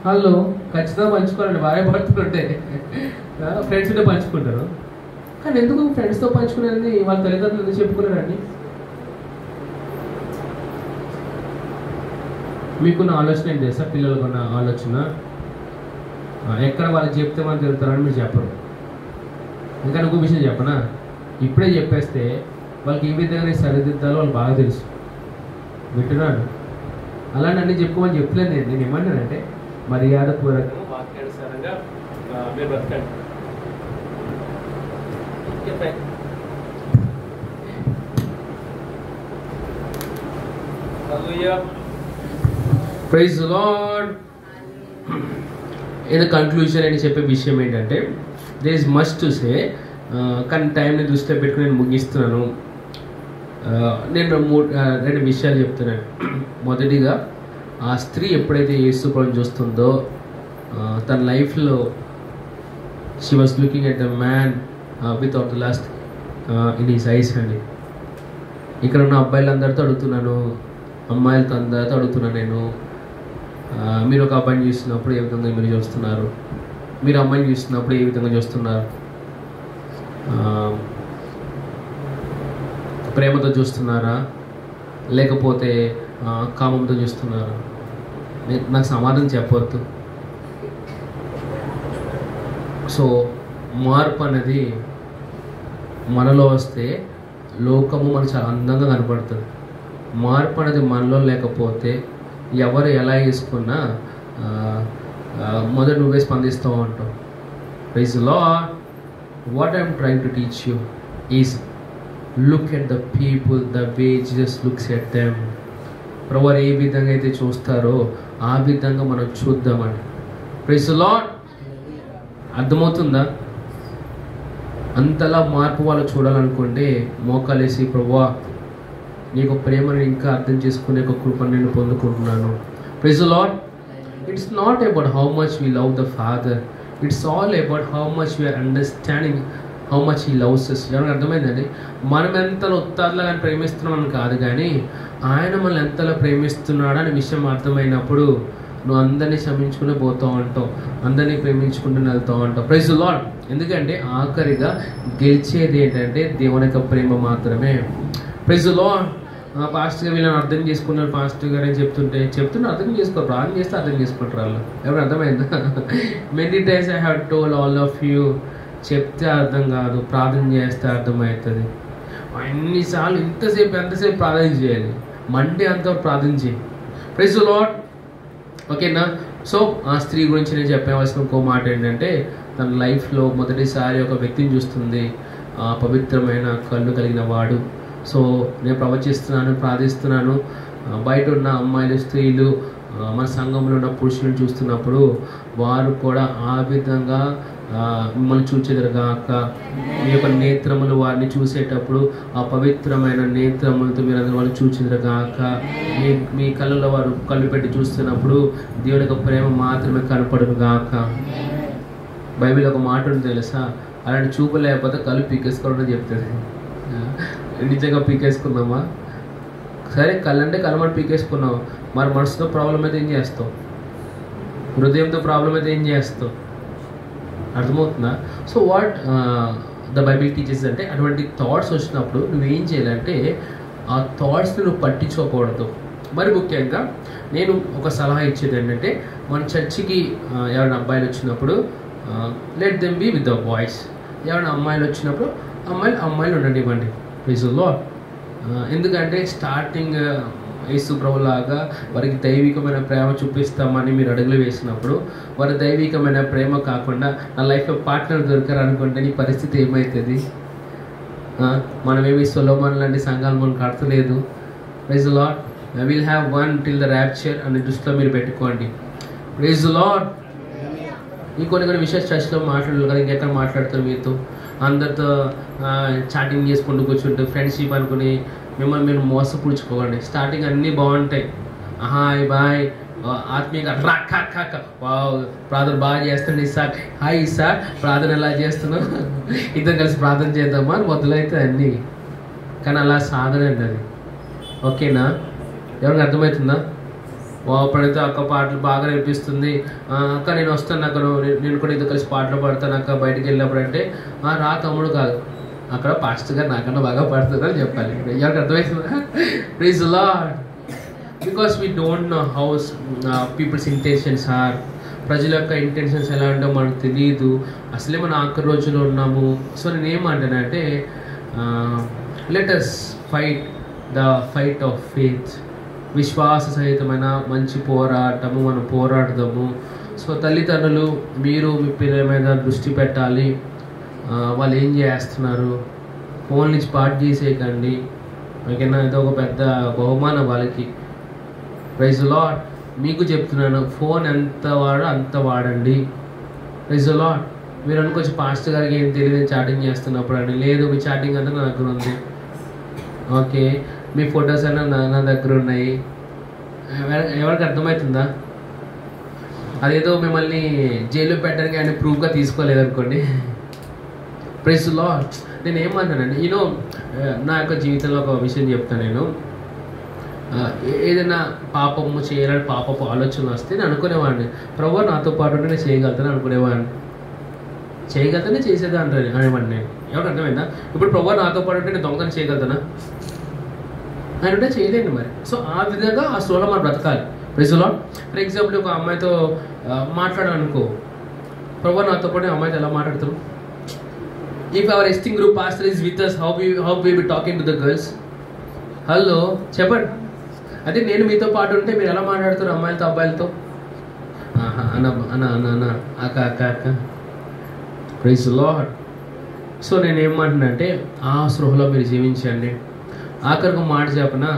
హలో, ఖచ్చితంగా పంచుకోవాలండి. భార్య భర్తలు ఉంటే ఫ్రెండ్స్ ఉంటే పంచుకుంటారు. కానీ ఎందుకు ఫ్రెండ్స్తో పంచుకునేది వాళ్ళ తల్లిదండ్రులు ఎందుకు చెప్పుకున్నారండి? మీకున్న ఆలోచన ఏం చేస్తా? పిల్లలకున్న ఆలోచన ఎక్కడ వాళ్ళకి చెప్తే మనం తిరుగుతారని మీరు చెప్పరు. ఇంకా ఇంకో విషయం చెప్పనా? ఇప్పుడే చెప్పేస్తే వాళ్ళకి ఏ విధంగా సరిదిద్దాలో వాళ్ళు బాగా తెలుసు. వింటున్నాను. అలాంటి అన్నీ చెప్పుకోమని చెప్పలేదు నేను ఏమన్నానంటే మర్యాదపూర్వకంగా వాక్యానుసారంగా మీరు బ్రతకండి. Praise the lord. In conclusion అని చెప్పే విషయం ఏంటంటే there is much to say, కానీ టైంని దృష్టిలో పెట్టుకుని నేను ముగిస్తున్నాను. నేను రెండు విషయాలు చెప్తున్నాను. మొదటిగా ఆ స్త్రీ ఎప్పుడైతే యేసు ప్రభువుని చూస్తుందో తన లైఫ్లో she was looking at the man without the lust in his eyes అండి. ఇక్కడ ఉన్న అబ్బాయిలందరితో అడుగుతున్నాను, అమ్మాయిలతో అందరితో అడుగుతున్నాను నేను, మీరు ఒక అబ్బాయిని చూస్తున్నప్పుడు ఏ విధంగా మీరు చూస్తున్నారు? మీరు అమ్మాయిని చూస్తున్నప్పుడు ఏ విధంగా చూస్తున్నారు? ప్రేమతో చూస్తున్నారా లేకపోతే కామంతో చూస్తున్నారా? నాకు సమాధానం చెప్పవద్దు. సో మార్పు అనేది మనలో వస్తే లోకము మనకు చాలా అందంగా కనపడుతుంది. మార్పు అనేది మనలో లేకపోతే ఎవరు ఎలా వేసుకున్నా మొదట నువ్వే స్పందిస్తూ ఉంటావు. Praise the lord. What I'm trying to teach you is look at the people the way Jesus looks at them. ప్రభువు ఏ విధంగా అయితే చూస్తారో ఆ విధంగా మనం చూద్దామని. Praise the lord. అర్థమవుతుందా? అంతలా మార్పు వాళ్ళు చూడాలనుకుంటే మోకాలేసి ప్రభువా నీకు ప్రేమను ఇంకా అర్థం చేసుకునే ఒక కృపను నేను పొందుకుంటున్నాను. Praise the lord. It's not about how much we love the father, it's all about how much we are understanding how much he loves us. ఎవరికి అర్థమైందండి? మనం ఎంతలో ఉత్తాదులా కానీ ప్రేమిస్తున్నామని కాదు, కానీ ఆయన మనల్ని ఎంతలా ప్రేమిస్తున్నాడు అనే విషయం అర్థమైనప్పుడు నువ్వు అందరినీ క్షమించుకుని పోతూ ఉంటావు, అందరినీ ప్రేమించుకుంటూ వెళ్తూ ఉంటావు. Praise the lord. ఎందుకంటే ఆఖరిగా గెలిచేది ఏంటంటే దేవుని యొక్క ప్రేమ మాత్రమే. Praise the lord. పాస్టర్ గారు వీళ్ళని అర్థం చేసుకున్నారు పాస్టర్ గారు అని చెప్తున్నా అర్థం చేసుకోరు, ప్రార్థన చేస్తే అర్థం చేసుకుంటారు వాళ్ళు. ఎవరు అర్థమైందా? Many times I have told all of you, చెప్తే అర్థం కాదు, ప్రార్థన చేస్తే అర్థమవుతుంది. ఎన్నిసార్లు ఎంతసేపు ప్రార్థన చేయాలి, మండే అంతా ప్రార్థన చేయి. Praise the lord. ఓకేనా? సో ఆ స్త్రీ గురించి నేను చెప్పవలసిన ఇంకో మాట ఏంటంటే, తన లైఫ్లో మొదటిసారి ఒక వ్యక్తిని చూస్తుంది, పవిత్రమైన కళ్ళు కలిగిన వాడు. సో నేను ప్రవచిస్తున్నాను, ప్రార్థిస్తున్నాను, బయట ఉన్న అమ్మాయిలు, స్త్రీలు, మన సంఘంలో ఉన్న పురుషులను చూస్తున్నప్పుడు వారు కూడా ఆ విధంగా మిమ్మల్ని చూచెదరుగాక. మీ యొక్క నేత్రములు వారిని చూసేటప్పుడు ఆ పవిత్రమైన నేత్రములతో మీరు అందరూ వాళ్ళు చూచెదరుగాక. మీ కళ్ళలో వారు కళ్ళు పెట్టి చూస్తున్నప్పుడు దేవుని యొక్క ప్రేమ మాత్రమే కనపడుగాక. బైబిల్ ఒక మాట ఉంది తెలుసా, అలాంటి చూపు లేకపోతే కళ్ళు పీకేసుకోవడం చెప్తుంది. నిజంగా పీకేసుకున్నామా? సరే, కళ్ళంటే కళ్ళమని పీకేసుకున్నావు, మరి మనసుతో ప్రాబ్లం అయితే ఏం చేస్తావు? హృదయంతో ప్రాబ్లం అయితే ఏం చేస్తావు? అర్థమవుతుందా? So what the Bible teachers అంటే, అటువంటి థాట్స్ వచ్చినప్పుడు నువ్వేం చేయాలంటే ఆ థాట్స్ని నువ్వు పట్టించుకోకూడదు. మరి ముఖ్యంగా నేను ఒక సలహా ఇచ్చేది ఏంటంటే, మన చర్చికి ఎవరైనా అబ్బాయిలు వచ్చినప్పుడు let them be with the boys. ఎవరైనా అమ్మాయిలు వచ్చినప్పుడు అమ్మాయిలు ఉండనివ్వండి. Praise the lord. ఎందుకంటే స్టార్టింగ్ యేసు ప్రభులాగా వారికి దైవికమైన ప్రేమ చూపిస్తామని మీరు అడుగులు వేసినప్పుడు, వారి దైవికమైన ప్రేమ కాకుండా నా లైఫ్లో పార్ట్నర్ దొరికారు అనుకుంటే నీ పరిస్థితి ఏమవుతుంది? మనమేమి సొలొమోన్ లాంటి సంఘాలు మనం కడతలేదు. Praise the lord. I will have one till the rapture అని దృష్టిలో మీరు పెట్టుకోండి. Praise the lord. ఈ కొన్ని విషయాలు చర్చలో మాట్లాడాలి కదా, ఇంకెక్కడ మాట్లాడతారు మీతో? అందరితో చాటింగ్ చేసుకుంటూ కూర్చుంటూ ఫ్రెండ్షిప్ అనుకుని మిమ్మల్ని మీరు మోసపుడుచుకోకండి. స్టార్టింగ్ అన్నీ బాగుంటాయి, హాయ్ బాయ్, ఆత్మీయంగా ప్రార్థన బాగా చేస్తుంది సార్, హాయ్ సార్ ప్రార్థన ఎలా చేస్తున్నావు, ఇద్దరు కలిసి ప్రార్థన చేద్దామా అని మొదలైతే అన్నీ. కానీ అలా సాధనండి అది. ఓకేనా? ఎవరికి అర్థమవుతుందా? అప్పుడైతే అక్క పాటలు బాగా నేర్పిస్తుంది, అక్క నేను వస్తాను అక్కడ, నేను కూడా ఇద్దరు కలిసి పాటలు పాడతాను అక్క బయటికి వెళ్ళినప్పుడు అంటే, రా తమ్ముడు కాదు, అక్కడ పాస్టర్ గారు నాకన్నా బాగా పాడుతుందని చెప్పాలి. ఎవరికి అర్థమవుతుందా? Praise the lord. Because we don't know how peoples intentions are. ప్రజల యొక్క ఇంటెన్షన్స్ ఎలా ఉంటో మనకు తెలియదు. అసలే మనం ఆఖరి రోజుల్లో ఉన్నాము. సో నేను ఏమంటానంటే, let us fight the fight of faith. విశ్వాస సహితమైన మంచి పోరాటము మనం పోరాడదాము. సో తల్లిదండ్రులు మీరు మీ పిల్లల మీద దృష్టి పెట్టాలి. వాళ్ళు ఏం చేస్తున్నారు, ఫోన్ నుంచి పాటు చేసేయకండి. ఓకేనా? ఇది ఒక పెద్ద బహుమానం వాళ్ళకి. Praise the lord. మీకు చెప్తున్నాను, ఫోన్ ఎంత వాడో అంత వాడండి. Praise the lord. మీరు అనుకోవచ్చు పాస్టర్ గారికి ఏం తెలియదు చాటింగ్ చేస్తున్నప్పుడు అని. లేదు, మీ చాటింగ్ అంతా నా దగ్గర ఉంది. ఓకే, మీ ఫొటోస్ అన్నా నా దగ్గర ఉన్నాయి. ఎవరికి అర్థమవుతుందా? అదేదో మిమ్మల్ని జైల్లో పెట్టడానికి ఆయన ప్రూఫ్గా తీసుకోలేదనుకోండి. Praise the lord. నేను ఏమంటానండి, నా యొక్క జీవితంలో ఒక విషయం చెప్తాను. నేను ఏదైనా పాపము చేయాలని పాపపు ఆలోచన వస్తే నేను అనుకునేవాడిని, ప్రభువా నాతో పాటు నేను చేయగలుగుతాను అనుకునేవాడిని. చేయగలుగుతానే చేసేదా అనేవాడిని నేను. ఎవరు అర్థమైందా? ఇప్పుడు ప్రభువా నాతో పాటు నేను దొంగతనం చేయగలుగుతానా అంటే చేయలేండి మరి. సో ఆ విధంగా ఆ స్లోలో మనం బ్రతకాలి. Praise the lord. For example ఒక అమ్మాయితో మాట్లాడాలనుకో, ప్రభువా నాతో పాటు అమ్మాయితో ఎలా మాట్లాడతారు? If our esteemed group pastor is with us, how we be talking to the girls? Hello చెప్పండి. అదే నేను మీతో పాటు ఉంటే మీరు ఎలా మాట్లాడతారు అమ్మాయిలతో అబ్బాయిలతో? అన్న అన్న అన్న అన్న అక్క అక్క అక్క. Praise the lord. సో నేను ఏమంటున్నానంటే, ఆ స్పృహలో మీరు జీవించండి. ఆఖరికి మాట చెప్పనా,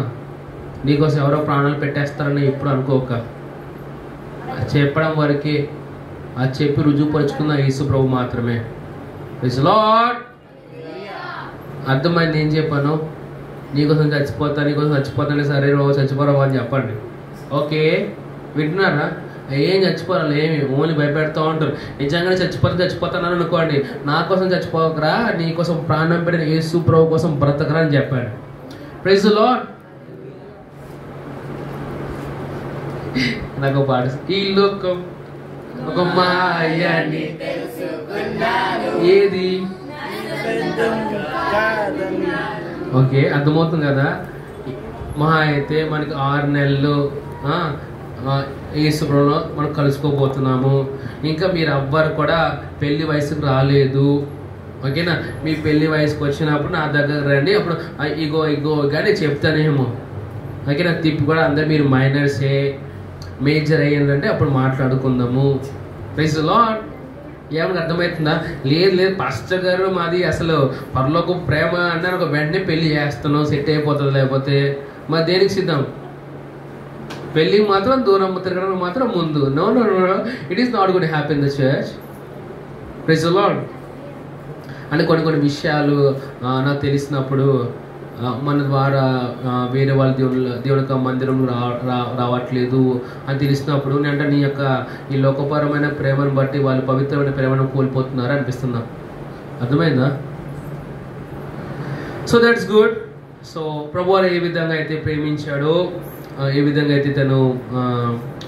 నీకోసం ఎవరో ప్రాణాలు పెట్టేస్తారని ఎప్పుడు అనుకోక, చెప్పడం వరకే, అది చెప్పి రుజువుపరుచుకున్న యేసు ప్రభు మాత్రమే. Praise the lord. అర్థమైంది ఏం చెప్పాను? నీకోసం చచ్చిపోతానే, సరే రోజు చచ్చిపోరావు అని చెప్పండి. ఓకే, వింటున్నారా? ఏం చచ్చిపోరాలి, ఏమి ఓన్లీ భయపెడతా ఉంటారు. నిజంగానే చచ్చిపోతాను అనుకోండి, నా కోసం చచ్చిపోకరా, నీ కోసం ప్రాణం పెట్టిన యేసు ప్రభు కోసం బ్రతకరా అని చెప్పాడు. Praise the lord. నాకు పాట, ఈ లోకం ఒక మాయని ఏది ఓకే అర్థమవుతుంది కదా. మహా అయితే మనకి 6 నెలలు యేసుప్రభులో మనం కలుసుకోబోతున్నాము. ఇంకా మీరు ఎవ్వరు కూడా పెళ్లి వయసుకు రాలేదు, ఓకేనా? మీ పెళ్లి వయసుకు వచ్చినప్పుడు నా దగ్గర రండి, అప్పుడు ఇగో కానీ చెప్తానేమో, ఓకేనా? తిప్పి కూడా అందరు మీరు మైనర్సే, మేజర్ అయ్యిందంటే అప్పుడు మాట్లాడుకుందాము. Praise the lord. ఏమని అర్థమవుతుందా? లేదు పాస్టర్ గారు మాది అసలు పరలోక ప్రేమ అంటే ఒక వెంటనే పెళ్లి చేస్తున్నాం, సెట్ అయిపోతుంది, లేకపోతే మరి దేనికి సిద్ధం? పెళ్ళికి మాత్రం దూరం తిరగడానికి మాత్రం ముందు. No, it is not good happy in the church. Praise the lord. అంటే కొన్ని విషయాలు నాకు తెలిసినప్పుడు మన ద్వారా వేరే వాళ్ళ దేవుని యొక్క మందిరం రావట్లేదు అని తెలిసినప్పుడు అంటే నీ యొక్క ఈ లోకపరమైన ప్రేమను బట్టి వాళ్ళు పవిత్రమైన ప్రేమను కోల్పోతున్నారు అనిపిస్తుందా? అర్థమైందా? So that's good. సో ప్రభువారు ఏ విధంగా అయితే ప్రేమించాడో, ఏ విధంగా అయితే తను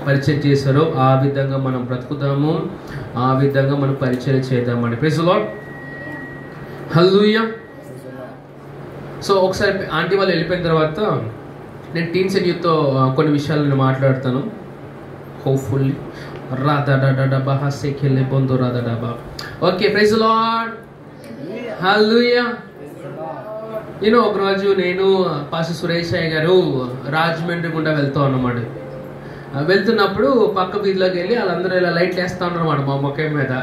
పరిచయం చేశారో ఆ విధంగా మనం బ్రతుకుతాము, ఆ విధంగా మనం పరిచయం చేద్దామండి. Praise the lord. Hallelujah. So ఒకసారి ఆంటీ వాళ్ళు వెళ్ళిపోయిన తర్వాత నేను టీన్స్ అండ్ యూత్తో కొన్ని విషయాలు నేను మాట్లాడతాను. హోప్ఫుల్లీ రాధా సెకెళ్ళే బొందు రాధా. Okay, praise the lord. Hallelujah. ఒకరోజు నేను పాస్టర్ సురేష్ అయ్య గారు రాజమండ్రి గుండా వెళ్తాం అన్నమాట. వెళ్తున్నప్పుడు పక్క వీధిలోకి వెళ్ళి వాళ్ళందరూ ఇలా లైట్లు వేస్తా ఉన్నారు అన్నమాట మా మొక్క మీద.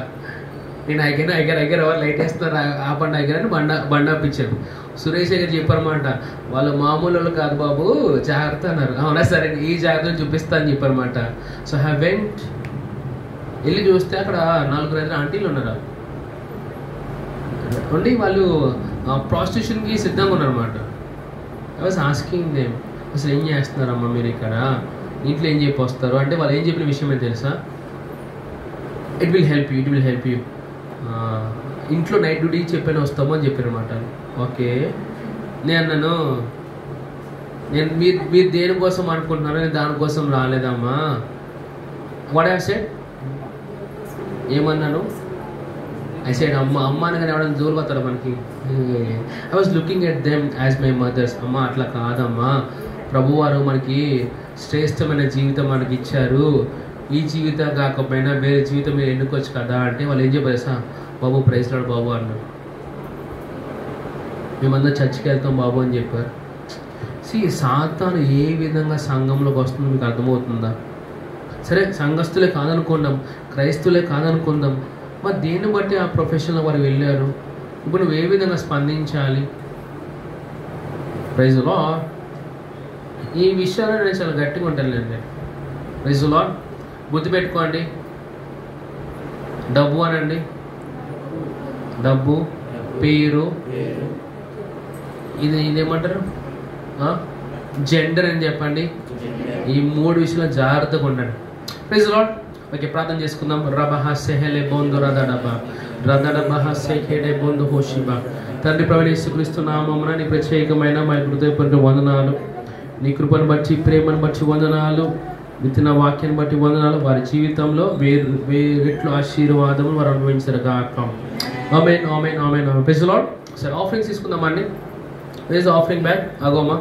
నేను ఐగర్ ఎవరు లైట్ వేస్తున్నారు ఆపండి ఐగర్ అని బండ ఆపించాను. సురేష్ గారు చెప్పారన్నమాట, వాళ్ళు మామూలు వాళ్ళు కాదు బాబు, జాగ్రత్త అన్నారు. అవునా సరే, ఈ జాగ్రత్తలు చూపిస్తా అని చెప్పారన్నమాట. సో హ్యావ్ వెంట్ వెళ్ళి చూస్తే అక్కడ 4 ఆంటీలు ఉన్నారు అండి. వాళ్ళు ప్రాస్టిట్యూషన్కి సిద్ధంగా ఉన్నారన్నమాట. ఐ వాజ్ ఆస్కింగ్ దేమ్, అసలు ఏం చేస్తున్నారమ్మా మీరు ఇక్కడ, ఇంట్లో ఏం చెప్పి వస్తారు అంటే వాళ్ళు ఏం చెప్పిన విషయం ఏం తెలుసా? ఇట్ విల్ హెల్ప్ యూ ఇంట్లో నైట్ డ్యూటీ చెప్పాను వస్తాము అని చెప్పారన్నమాట. ఓకే, నేను అన్నాను, మీరు దేనికోసం అనుకుంటున్నారో నేను దానికోసం రాలేదమ్మా. What have said? ఏమన్నాను? ఐ సెడ్ అమ్మ అనగానే ఎవడన్నా జోలు పోతారు మనకి. I was looking at them as my mothers. అమ్మ అట్లా కాదమ్మా, ప్రభువారు మనకి శ్రేష్టమైన జీవితం మనకి ఇచ్చారు, ఈ జీవితం కాకపోయినా వేరే జీవితం మీరు ఎన్నుకోవచ్చు కదా అంటే వాళ్ళు ఏం చెప్పారు సార్? బాబు ప్రైజ్ లార్డ్ బాబు అన్నారు. మేమందరం చర్చికి వెళ్తాం బాబు అని చెప్పారు. సాతాను ఏ విధంగా సంఘంలోకి వస్తుందో మీకు అర్థమవుతుందా? సరే, సంఘస్థులే కాదనుకుందాం, క్రైస్తవులే కాదనుకుందాం, మరి దేన్ని బట్టి ఆ ప్రొఫెషన్లో వారు వెళ్ళారు? ఇప్పుడు నువ్వు ఏ విధంగా స్పందించాలి? Praise the lord. ఈ విషయాల్లో నేను చాలా గట్టిగా ఉంటానులేండి. Praise the lord. గుర్తుపెట్టుకోండి, డబ్బు అనండి, డబ్బు, పేరు, ఇదేమంటారు, జెండర్ అని చెప్పండి. ఈ 3 విషయాలు జాగ్రత్తగా ఉండండి. Praise the lord. ఓకే, ప్రార్థన చేసుకుందాం. రబహసెహెలే బొందు రదడబ రదడబహసెహెలే బొందు హోషిబా. తండ్రి ప్రభువైన యేసుక్రీస్తు నామమున నీ ప్రత్యేకమైన మా హృదయపూర్వక వందనాలు, నీ కృపను బట్టి, ప్రేమను బట్టి వందనాలు, విత్తన వాక్యాన్ని బట్టి వందనాలు. వారి జీవితంలో వేరెట్లు ఆశీర్వాదములు వారు అనుభవించారు కాక. Amen, amen, amen. Praise the lord. సరే, ఆఫరింగ్స్ తీసుకుందామండి. Where is the offering bag? అగోమా